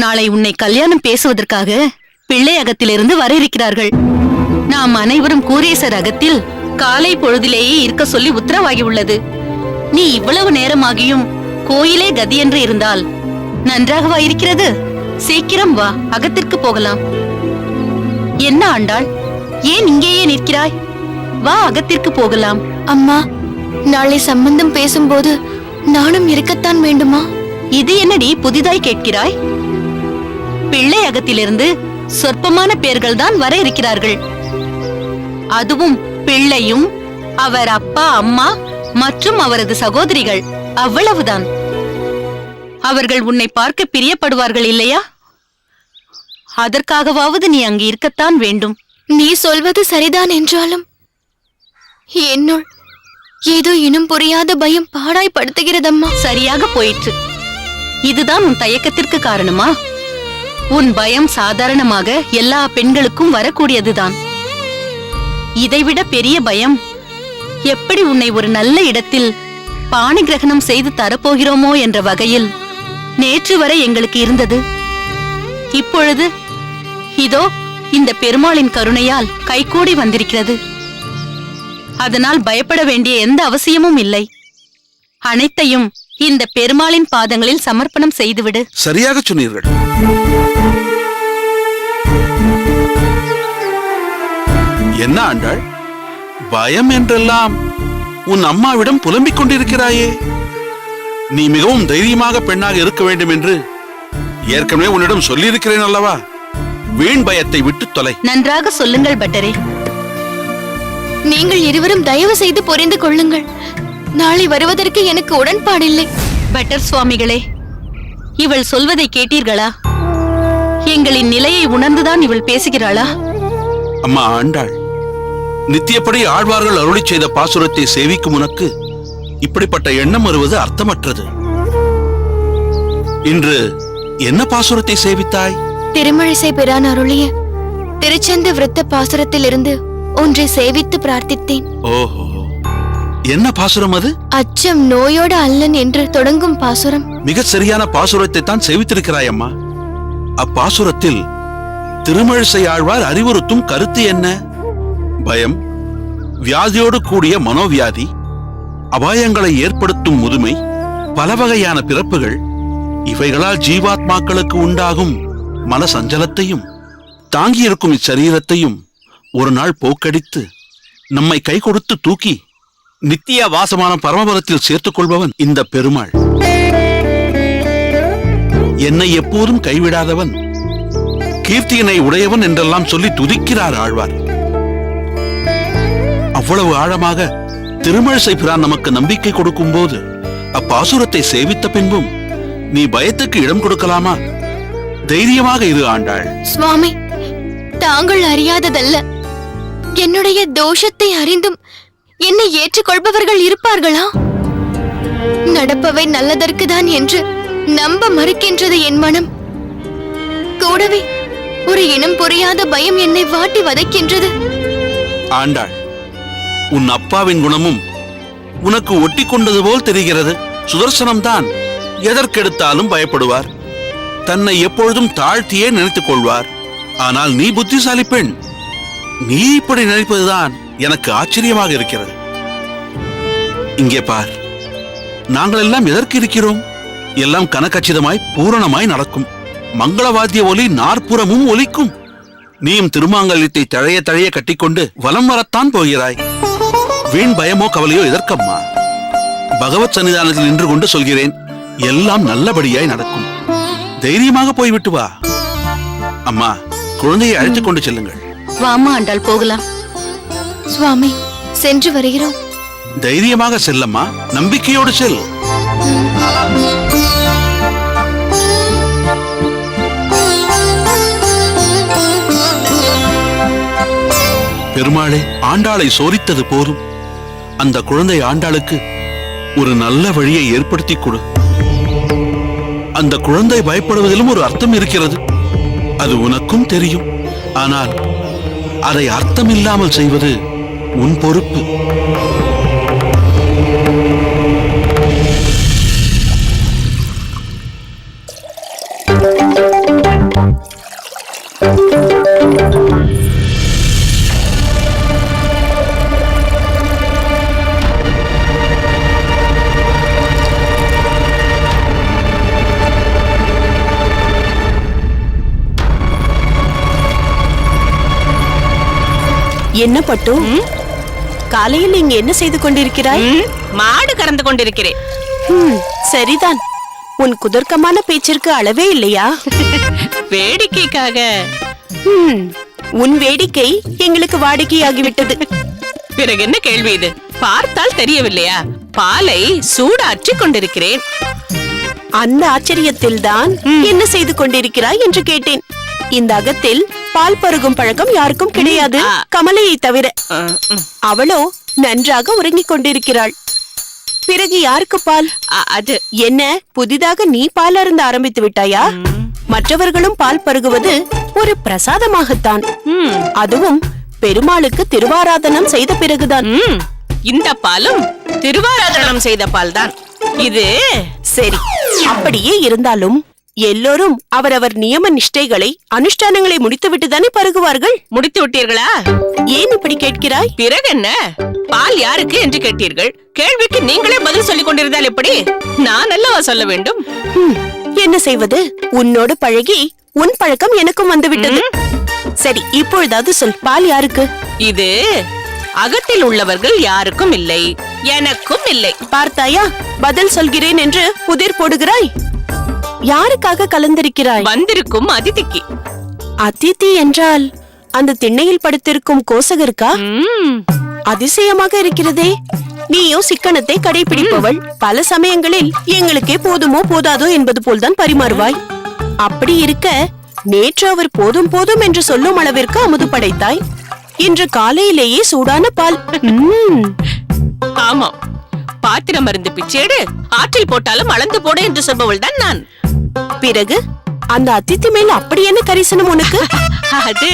நாளை உன்னை கல்யாணம் பேசுவதற்காக பிள்ளை அகத்திலிருந்து வர இருக்கிறார்கள். நாம் அனைவரும் கூரேசர் அகத்தில் காலை பொழுதிலேயே இருக்க சொல்லி உத்தரவாகி உள்ளது. நீ இவ்வளவு நேரமாகியும் கோயிலே கதியென்று இருந்தால் நன்றாகவா இருக்கிறது? சீக்கிரம் வா, அகத்திற்கு போகலாம். என்ன ஆண்டாள், ஏன் இங்கேயே நிற்கிறாய்? வா, அகத்திற்கு போகலாம். அம்மா, நாளை சம்பந்தம் பேசும்போது நானும் இருக்கத்தான் வேண்டுமா? இது என்னடி புதிதாய் கேட்கிறாய்? பிள்ளை அகத்திலிருந்து சொற்பமான பேர்கள் தான் வர இருக்கிறார்கள். அதுவும் பிள்ளையும் அவர் அப்பா அம்மா மற்றும் அவரது சகோதரிகள், அவ்வளவுதான். அவர்கள் உன்னை பார்க்க பிரியப்படுவார்கள் இல்லையா? அதற்காகவாவது நீ அங்கு இருக்கத்தான் வேண்டும். நீ சொல்வது சரிதான் என்றாலும் என்னுள் ஏதோ இனம் புரியாத பயம் பாடாய்படுத்துகிறதம்மா. சரியாக போயிற்று. இதுதான் உன் தயக்கத்திற்கு காரணமா? உன் பயம் சாதாரணமாக எல்லா பெண்களுக்கும் வரக்கூடியதுதான். இதைவிட பெரிய பயம் எப்படி உன்னை ஒரு நல்ல இடத்தில் பாணி கிரகணம் செய்து தரப்போகிறோமோ என்ற வகையில் நேற்று வரை எங்களுக்கு இருந்தது. இப்பொழுது இதோ இந்த பெருமாளின் கருணையால் கைகூடி வந்திருக்கிறது. அதனால் பயப்பட வேண்டிய எந்த அவசியமும் இல்லை. அனைத்தையும் இந்த பெருமாளின் பாதங்களில் சமர்ப்பணம் செய்துவிடு. சரியாக சொன்னீர்கள். என்ன ஆண்டாள், பயம் என்றெல்லாம் உன் அம்மாவிடம் புலம்பிக் கொண்டிருக்கிறாயே? நீ மிகவும் தைரியமாக பெண்ணாக இருக்க வேண்டும் என்று ஏற்கனவே உன்னிடம் சொல்லியிருக்கிறேன் அல்லவா? வீண் பயத்தை விட்டு தொலை. நன்றாக சொல்லுங்கள் பட்டரே. நீங்கள் இருவரும் தயவு செய்து புரிந்து கொள்ளுங்கள். நாளை வருவதற்கு எனக்கு உடன்பாடில்லை. பட்டர் சுவாமிகளே, இவள் சொல்வதை கேட்டீர்களா? எங்களின் நிலையை உணர்ந்துதான் இவள் பேசுகிறாளா? அம்மா ஆண்டாள், நித்தியப்படி ஆழ்வார்கள் அருளி செய்த பாசுரத்தை சேவிக்கும் உனக்கு இப்படிப்பட்ட எண்ணம் வருவது அர்த்தமற்றது. இன்று என்ன பாசுரத்தை சேவித்தாய்? திருமழிசை பிரான் அருளிய திருச்சந்த விருத்த பாசுரத்திலிருந்து ஒன்றை சேவித்து பிரார்த்தித்தேன். ஓஹோ, என்ன பாசுரம் அது? அச்சம் நோயோடு அல்லன் என்று தொடங்கும் பாசுரம். மிக சரியான பாசுரத்தை தான் சேவித்திருக்கிறாய் அம்மா. அப்பாசுரத்தில் திருமழிசை ஆழ்வார் அறிவுறுத்தும் கருத்து என்ன? பயம், வியாதியோடு கூடிய மனோவியாதி, அபாயங்களை ஏற்படுத்தும் முதுமை, பல வகையான பிறப்புகள், இவைகளால் ஜீவாத்மாக்களுக்கு உண்டாகும் மன சஞ்சலத்தையும் தாங்கியிருக்கும் இச்சரீரத்தையும் ஒரு நாள் போக்கடித்து நம்மை கை கொடுத்து தூக்கி நித்திய வாசமான பரமபதத்தில் சேர்த்துக் கொள்பவன் இந்த பெருமாள். என்னை எப்போதும் கைவிடாதவன், கீர்த்தியினை உடையவன் என்றெல்லாம் சொல்லி துதிக்கிறார் ஆழ்வார். அவ்வளவு ஆழமாக திருமழிசை பிரான் நமக்கு நம்பிக்கை கொடுக்கும் போது அப்பாசுரத்தை சேவித்த பின்பும் நீ பயத்துக்கு இடம் கொடுக்கலாமா? தைரியமாக இரு ஆண்டாள். சுவாமி, தாங்கள் அறியாததல்ல. என்னுடைய தோஷத்தை அறிந்தும் என்னை ஏற்றுக்கொள்பவர்கள் இருப்பார்களா? நடப்பவை நல்லதற்குதான் என்று நம்ப மறுக்கின்றது என் மனம். கூடவே ஒரு இனம் புரியாத பயம் என்னை வாட்டி வதைக்கின்றது. ஆண்டாள், உன் அப்பாவின் குணமும் உனக்கு ஒட்டி கொண்டது போல் தெரிகிறது. சுதர்சனம்தான் எதற்கெடுத்தாலும் பயப்படுவார். தன்னை எப்பொழுதும் தாழ்த்தியே நினைத்துக் கொள்வார். ஆனால் நீ புத்திசாலி பெண். நீ இப்படி நினைப்பதுதான் எனக்கு ஆச்சரியமாக இருக்கிறது. இங்கே பார், நாங்கள் எல்லாம் எதற்கு இருக்கிறோம்? எல்லாம் கனகச்சிதமாய் பூரணமாய் நடக்கும். மங்களவாத்திய ஒலி நாற்புறமும் ஒலிக்கும். நீயும் திருமாங்கல்யத்தை தழைய தழைய கட்டிக்கொண்டு வலம் வரத்தான் போகிறாய். வீண் பயமோ கவலையோ எதற்கம்மா? பகவத் சன்னிதானத்தில் நின்று கொண்டு சொல்கிறேன், எல்லாம் நல்லபடியாய் நடக்கும். தைரியமாக போய்விட்டு வா. அம்மா, குழந்தையை அழைத்துக் கொண்டு செல்லுங்கள். வாமா ஆண்டாள், போகலாம். சுவாமி, சென்று வருகிறோம். தைரியமாக செல்லம்மா, நம்பிக்கையோடு செல். பெருமாளே, ஆண்டாளை சோதித்தது போதும். அந்த குழந்தை ஆண்டாளுக்கு ஒரு நல்ல வழியை ஏற்படுத்தி கொடு. அந்த குழந்தை பயப்படுவதிலும் ஒரு அர்த்தம் இருக்கிறது. அது உனக்கும் தெரியும். ஆனால் அதை அர்த்தம் இல்லாமல் செய்வது உன் பொறுப்பு. என்ன பட்டு காலையில் இங்க என்ன செய்து கொண்டிருக்கிறாய்? மாடு கறந்து கொண்டிருக்கிறேன். சரிதான். உன் குதர்க்கமான பேச்சிற்கு அளவே இல்லையா? வேடிக்கைக்காக. உன் வேடிக்கை எங்களுக்கு வாடிக்கையாகிவிட்டது. பிறகு என்ன கேள்வி இது? பார்த்தால் தெரியவில்லையா? பாலை சூடாற்றி கொண்டிருக்கிறேன். அந்த ஆச்சரியத்தில்தான் என்ன செய்து கொண்டிருக்கிறாய் என்று கேட்டேன். இந்த அகத்தில் பால் பருகும் பழக்கம் யாருக்கும் கிடையாது, கமலையை தவிர. அவளோ நன்றாக உறங்கிக் கொண்டிருக்கிறாள். பிறகு யாருக்கு பால்? அது என்ன, புதிதாக நீ பால் அருந்த ஆரம்பித்து விட்டாயா? மற்றவர்களும் பால் பருகுவது ஒரு பிரசாதமாகத்தான், அதுவும் பெருமாளுக்கு திருவாராதனம் செய்த பிறகுதான். இந்த பாலும் திருவாராதனம் செய்த பால் தான் இது. சரி, அப்படியே இருந்தாலும் எல்லோரும் அவரவர் நியம நிஷ்டைகளை அனுஷ்டானங்களை முடித்துவிட்டுதானே பருகுவார்கள். முடித்து விட்டீர்களா? ஏன் இப்படி கேட்கிறாய்? பிறகு என்ன, பால் யாருக்கு என்று கேட்டீர்கள். கேள்விக்கு நீங்களே பதில் சொல்லிக் கொண்டிருந்தால் எப்படி? நான் அல்லவா சொல்ல வேண்டும்? என்ன செய்வது, உன்னோடு பழகி உன் பழக்கம் எனக்கும் வந்துவிட்டது. சரி, இப்பொழுதாவது சொல், பால் யாருக்கு? இது அகத்தில் உள்ளவர்கள் யாருக்கும் இல்லை, எனக்கும் இல்லை. பார்த்தாயா, பதில் சொல்கிறேன் என்று புதிர் போடுகிறாய். யாருக்காக கலந்திருக்கிறாய்? வந்திருக்கும் அதிதிக்கு. அதிதி என்றால் அந்த திண்ணையில் படுத்திருக்கும் கோசகருக்கா? அதிசயமாக இருக்கிறதே. நீயோ சிக்கனத்தை கடைபிடிப்பவள். பல சமயங்களில் எங்களுக்கே போதுமோ போதாதோ என்பது போல்தான் பரிமாறுவாய். அப்படி இருக்க நேற்று அவர் போதும் போதும் என்று சொல்லும் அளவிற்கு அமுது படைத்தாய். இன்று காலையிலேயே சூடான பால். ஆமாம், பாத்திரம் மருந்து பிச்சேடு, ஆற்றில் போட்டாலும் அளந்து போடு என்று சொல்பவள் தான் நான். பிறகு அந்த அதித்தி மேல் அப்படி என்ன கரிசனம் உனக்கு? அது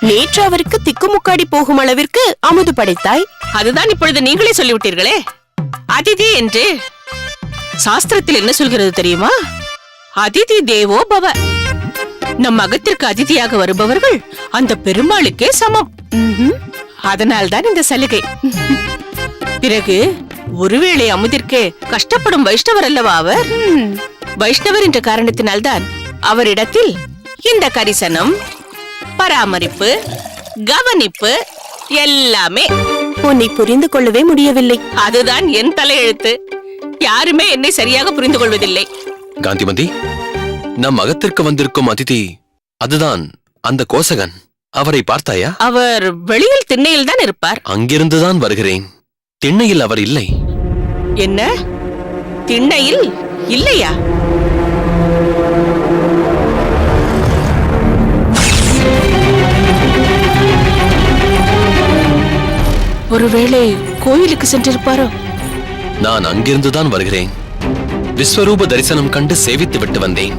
நேற்று அவருக்கு திக்குமுக்காடி போகும் அளவிற்கு அமுது படைத்தாய். அதுதான் இப்பொழுது நீங்களே சொல்லிவிட்டீர்களே. அதிதி என்று சாஸ்திரத்தில் என்ன சொல்கிறது தெரியுமா? அதிதி தேவோ பவ. நம் அகத்திற்கு அதிதியாக வருபவர்கள் அந்த பெருமாளுக்கே சமம். அதனால்தான் இந்த சலுகை. பிறகு ஒருவேளை அமுதிற்கு கஷ்டப்படும் வைஷ்ணவர் அல்லவா அவர்? வைஷ்ணவர் என்ற காரணத்தினால்தான் அவரிடத்தில் இந்த கரிசனம், பராமரிப்பு, கவனிப்பு எல்லாமே. உன்னை புரிந்து கொள்ளவே முடியவில்லை. அதுதான் என் தலையெழுத்து. யாருமே என்னை சரியாக புரிந்து கொள்வதில்லை. காந்திமதி, நம் அகத்திற்கு வந்திருக்கும் அதிதி அதுதான் அந்த கோசகன். அவரை பார்த்தாயா? அவர் வெளியில் திண்ணையில் தான் இருப்பார். அங்கிருந்துதான் வருகிறேன். திண்ணையில் அவர் இல்லை. என்ன, திண்ணையில் இல்லையா? ஒருவேளை கோயிலுக்கு சென்றிருப்பாரோ? நான் அங்கிருந்துதான் வருகிறேன். விஸ்வரூப தரிசனம் கண்டு சேவித்து விட்டு வந்தேன்.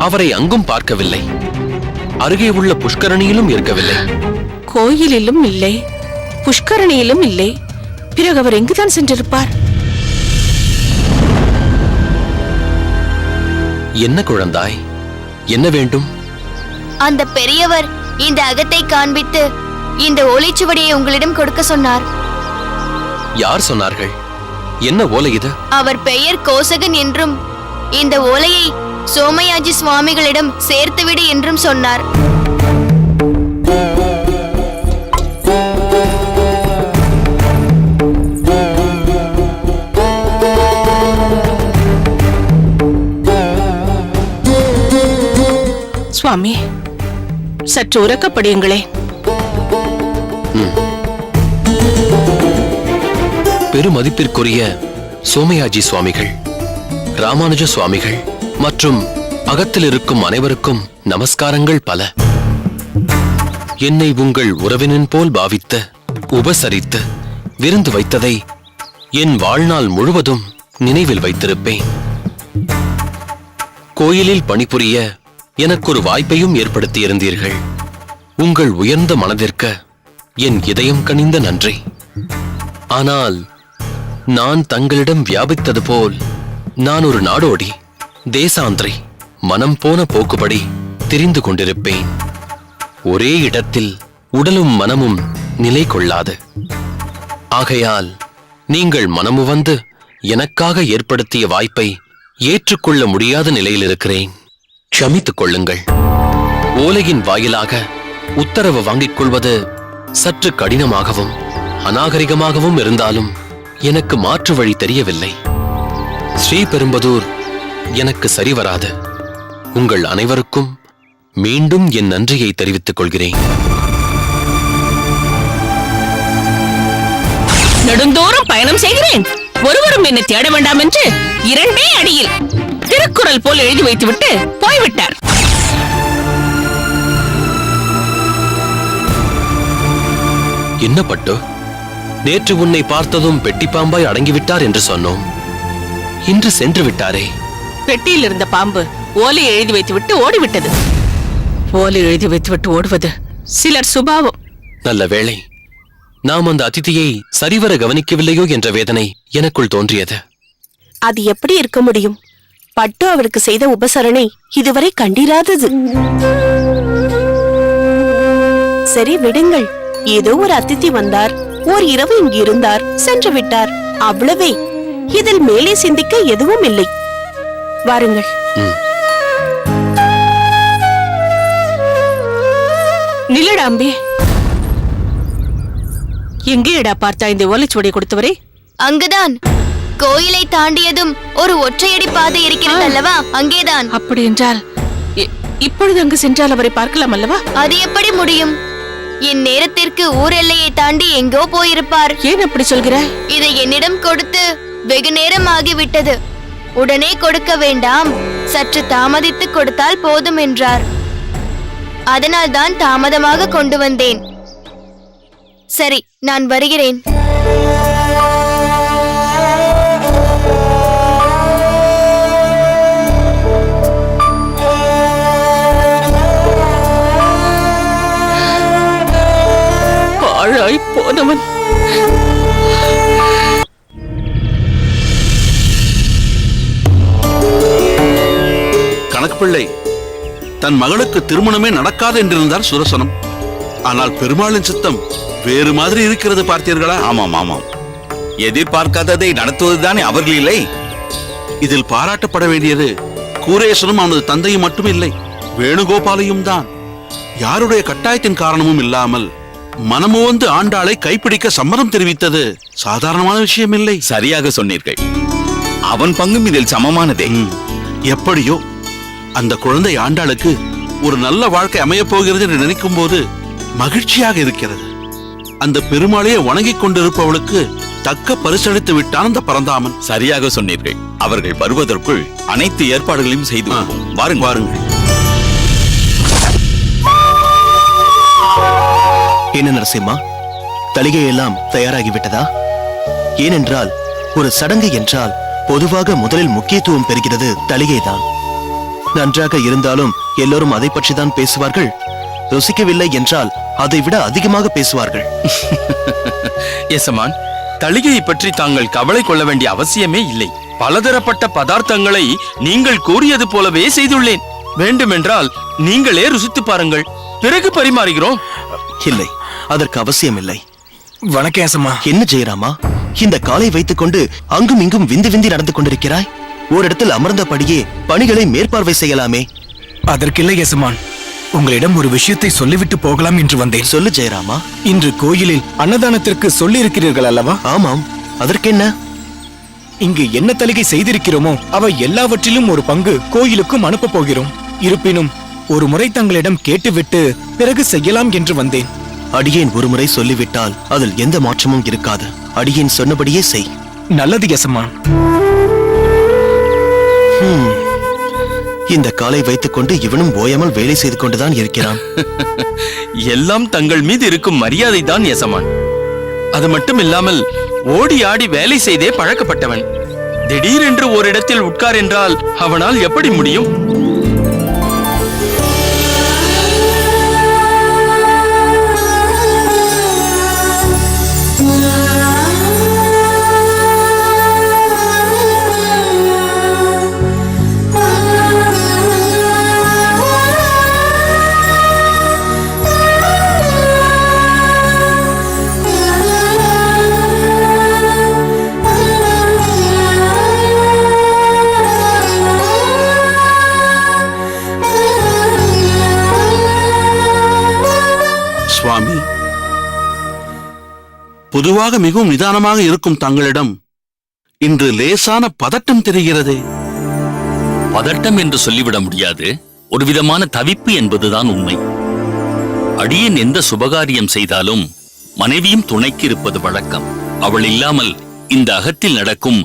அவரை அங்கும் பார்க்கவில்லை. அருகே உள்ள புஷ்கரணியிலும் இருக்கவில்லை. கோயிலிலும் இல்லை, புஷ்கரணியிலும் இல்லை. பிறகு அவர் எங்குதான் சென்றிருப்பார்? என்ன குழந்தாய், என்ன வேண்டும்? அந்த பெரியவர் இந்த அகத்தை காண்பித்து இந்த ஓலைச்சுவடியை உங்களிடம் கொடுக்க சொன்னார். யார் சொன்னார்கள்? என்ன ஓலை இது? அவர் பெயர் கோசகன் என்றும் இந்த ஓலையை சோமயாஜி சுவாமிகளிடம் சேர்த்துவிடு என்றும் சொன்னார். சுவாமி, சற்று உறக்கப்படியுங்களே. பெருமதிப்பிற்குரிய சோமயாஜி சுவாமிகள், ராமானுஜ சுவாமிகள் மற்றும் அகத்தில் இருக்கும் அனைவருக்கும் நமஸ்காரங்கள் பல. என்னை உங்கள் உறவினன் போல் பாவித்து உபசரித்து விருந்து வைத்ததை என் வாழ்நாள் முழுவதும் நினைவில் வைத்திருப்பேன். கோயிலில் பணிபுரிய எனக்கொரு வாய்ப்பையும் ஏற்படுத்தியிருந்தீர்கள். உங்கள் உயர்ந்த மனதிற்கு என் இதயம் கனிந்த நன்றி. ஆனால் நான் தங்களிடம் வியாபித்தது போல் நான் ஒரு நாடோடி, தேசாந்திரி, மனம் போன போக்குபடி திரிந்து கொண்டிருப்பேன். ஒரே இடத்தில் உடலும் மனமும் நிலை கொள்ளாது. ஆகையால் நீங்கள் மனமு வந்து எனக்காக ஏற்படுத்திய வாய்ப்பை ஏற்றுக்கொள்ள முடியாத நிலையில் இருக்கிறேன். க்ஷமித்துக் கொள்ளுங்கள். ஓலையின் வாயிலாக உத்தரவு வாங்கிக் கொள்வது சற்று கடினமாகவும் அநாகரிகமாகவும் இருந்தாலும் எனக்கு மாற்று வழி தெரியவில்லை. ஸ்ரீபெரும்புதூர் எனக்கு சரி வராது. உங்கள் அனைவருக்கும் மீண்டும் என் நன்றியை தெரிவித்துக் கொள்கிறேன். நெடுந்தோறும் பயணம் செய்கிறேன், ஒருவரும் என்னை தேட வேண்டாம் என்று 2 அடியில் திருக்குறள் போல் எழுதி வைத்துவிட்டு போய்விட்டார். என்ன பட்டு, நேற்று உன்னை பார்த்ததும் பெட்டிப்பாம்பாய் அடங்கிவிட்டார் என்று சொன்னோம். இன்று சென்று விட்டாரே. பெட்டியில் இருந்த பாம்பு ஓலை எழுதி வைத்துவிட்டு ஓடிவிட்டது. ஓலை எழுதி வைத்துவிட்டு ஓடுவது சிலர் சுபாவம். நல்ல வேளை நாம் அந்த அதிதியை சரிவர கவனிக்கவில்லையோ என்ற வேதனை எனக்குள் தோன்றியது. அது எப்படி இருக்க முடியும்? பட்டு அவருக்கு செய்த உபசரணை இதுவரை கண்டிராதது. சரி விடுங்கள். ஏதோ ஒரு அதிதி வந்தார், ஓர் இரவு இங்கு இருந்தார், சென்று விட்டார், அவ்வளவே. இதில் மேலே சிந்திக்க எதுவும் இல்லை. வாருங்கள். நில்லடாம்பி, எங்கேடா பார்த்தா இந்த ஓலைச்சுவடி கொடுத்தவரே? அங்குதான். கோயிலை தாண்டியதும் ஒரு ஒற்றையடி பாதை இருக்கிறது அல்லவா, அங்கேதான். அப்படி என்றால் இப்பொழுது அங்கு சென்றால் அவரை பார்க்கலாம் அல்லவா? அது எப்படி முடியும்? என் நேரத்திற்கு ஊர் எல்லையை தாண்டி எங்கோ போயிருப்பார். ஏன் அப்படி சொல்கிறாய்? இதை என்னிடம் கொடுத்து வெகு நேரம் ஆகிவிட்டது. உடனே கொடுக்க வேண்டாம், சற்று தாமதித்து கொடுத்தால் போதும் என்றார். அதனால் தான் தாமதமாக கொண்டு வந்தேன். சரி, நான் வருகிறேன். பாழாய் போனவன். கணக்கு பிள்ளை தன் மகளுக்கு திருமணமே நடக்காது என்றிருந்தார் சுதர்சனம். ஆனால் பெருமாளின் சித்தம் வேறு மாதிரி இருக்கிறது, பார்த்தீர்களா? ஆமாம் ஆமாம், எதிர்பார்க்காததை நடத்துவதுதானே அவர்கள் இல்லை. இதில் பாராட்டப்பட வேண்டியது கூரேசனும் அவனது தந்தையும் மட்டும் இல்லை, வேணுகோபாலையும் தான். யாருடைய கட்டாயத்தின் காரணமும் இல்லாமல் மனமுவந்து ஆண்டாளை கைப்பிடிக்க சம்மதம் தெரிவித்தது சாதாரணமான விஷயம் இல்லை. சரியாக சொன்னீர்கள். அவன் பங்கும் இதில் சமமானதே. எப்படியோ அந்த குழந்தை ஆண்டாளுக்கு ஒரு நல்ல வாழ்க்கை அமையப் போகிறது என்று நினைக்கும் போது மகிழ்ச்சியாக இருக்கிறது. அந்த பெருமாளையே வணங்கிக் கொண்டிருப்பவளுக்கு தக்க பரிசளித்து விட்டான் அந்த பரந்தாமன். சரியாக சொன்னீர்கள். அவர்கள் வருவதற்குள் அனைத்து ஏற்பாடுகளையும் செய்து வாருங்கள். வாருங்கள். என்ன நரசிம்மா, தலிகையெல்லாம் தயாராகிவிட்டதா? ஏனென்றால் ஒரு சடங்கு என்றால் பொதுவாக முதலில் முக்கியத்துவம் பெறுகிறது தலிகைதான். நன்றாக இருந்தாலும் எல்லோரும் அதை பற்றிதான் பேசுவார்கள். ருசிக்கவில்லை என்றால் அதை விட அதிகமாக பேசுவார்கள். எசமான், தளிகையை பற்றி தாங்கள் கவலை கொள்ள வேண்டிய அவசியமே இல்லை. பலதரப்பட்ட பதார்த்தங்களை நீங்கள் கூறியது போலவே செய்துள்ளேன். வேண்டுமென்றால் நீங்களே ருசித்து பாருங்கள், பிறகு பரிமாறுகிறோம். இல்லை, அதற்கு அவசியம் இல்லை. வணக்கம் ஏசம்மா. என்ன ஜெயராமா, இந்த காலை வைத்துக் கொண்டு அங்கும் இங்கும் விந்தி விந்தி நடந்து கொண்டிருக்கிறாய்? ஓரிடத்தில் அமர்ந்தபடியே பணிகளை மேற்பார்வை செய்யலாமே. அதற்கில்லை ஏசமான், உங்களிடம் ஒரு விஷயத்தை சொல்லிவிட்டு போகலாம் என்று வந்தேன். சொல்லு ஜெயராமா. இன்று கோயிலில் அன்னதானத்திற்கு சொல்லி இருக்கிறீர்கள் அல்லவா? ஆமாம், அதற்கென்ன? இங்கு என்ன தலிகை செய்திருக்கிறோமோ அவை எல்லாவற்றிலும் ஒரு பங்கு கோயிலுக்கும் அனுப்ப போகிறோம். இருப்பினும் ஒரு முறை தங்களிடம் கேட்டுவிட்டு பிறகு செய்யலாம் என்று வந்தேன். அடியேன் ஒருமுறை சொல்லிவிட்டால் அதில் எந்த மாற்றமும் இருக்காது. அடியேன் சொன்னபடியே செய். நல்லது யசமான். இந்த காலை வைத்துக் கொண்டு இவனும் ஓயாமல் வேலை செய்து கொண்டுதான் இருக்கிறான். எல்லாம் தங்கள் மீது இருக்கும் மரியாதை தான் எசமான். அது மட்டும் இல்லாமல் ஓடி ஆடி வேலை செய்தே பழக்கப்பட்டவன். திடீரென்று ஓரிடத்தில் உட்கார் என்றால் அவனால் எப்படி முடியும்? பொதுவாக மிகவும் நிதானமாக இருக்கும் தங்களிடம் இன்று லேசான பதட்டம் தெரிகிறதே. பதட்டம் என்று சொல்லிவிட முடியாது, ஒரு விதமான தவிப்பு என்பதுதான் உண்மை. அடியேன் எந்த சுபகாரியம் செய்தாலும் மனைவியும் துணைக்கு இருப்பது வழக்கம். அவள் இல்லாமல் இந்த அகத்தில் நடக்கும்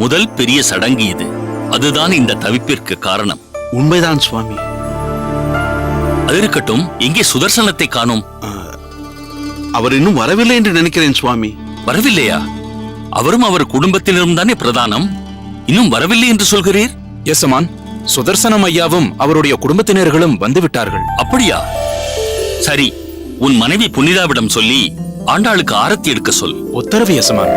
முதல் பெரிய சடங்கு இது. அதுதான் இந்த தவிப்பிற்கு காரணம். உண்மைதான் சுவாமி. அது இருக்கட்டும், எங்கே சுதர்சனத்தை காணோம்? அவர் இன்னும் வரவில்லை என்று நினைக்கிறேன் சுவாமி. வரவில்லையா? அவரும் அவர் குடும்பத்தினரும் தானே பிரதானம். இன்னும் வரவில்லை என்று சொல்கிறீர்? எசமான், சுதர்சனம் ஐயாவும் அவருடைய குடும்பத்தினர்களும் வந்துவிட்டார்கள். அப்படியா? சரி, உன் மனைவி புனிதாவிடம் சொல்லி ஆண்டாளுக்கு ஆரத்தி எடுக்க சொல். உத்தரவு எசமான்.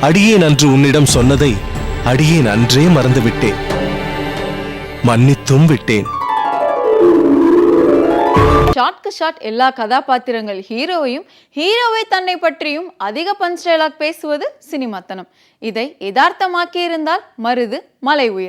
அடியேன் அன்று உன்னிடம் சொன்னதை அடியேன் அன்றே மறந்துவிட்டேன், மன்னித்தும் விட்டேன். ஷார்ட்க்கு ஷார்ட் எல்லா கதாபாத்திரங்கள் ஹீரோவையும் ஹீரோவை தன்னை பற்றியும் அதிக பஞ்ச் டயலாக் பேசுவது சினிமாத்தனம். இதை யதார்த்தமாக்கியிருந்தால் மருது மலை உயிர்.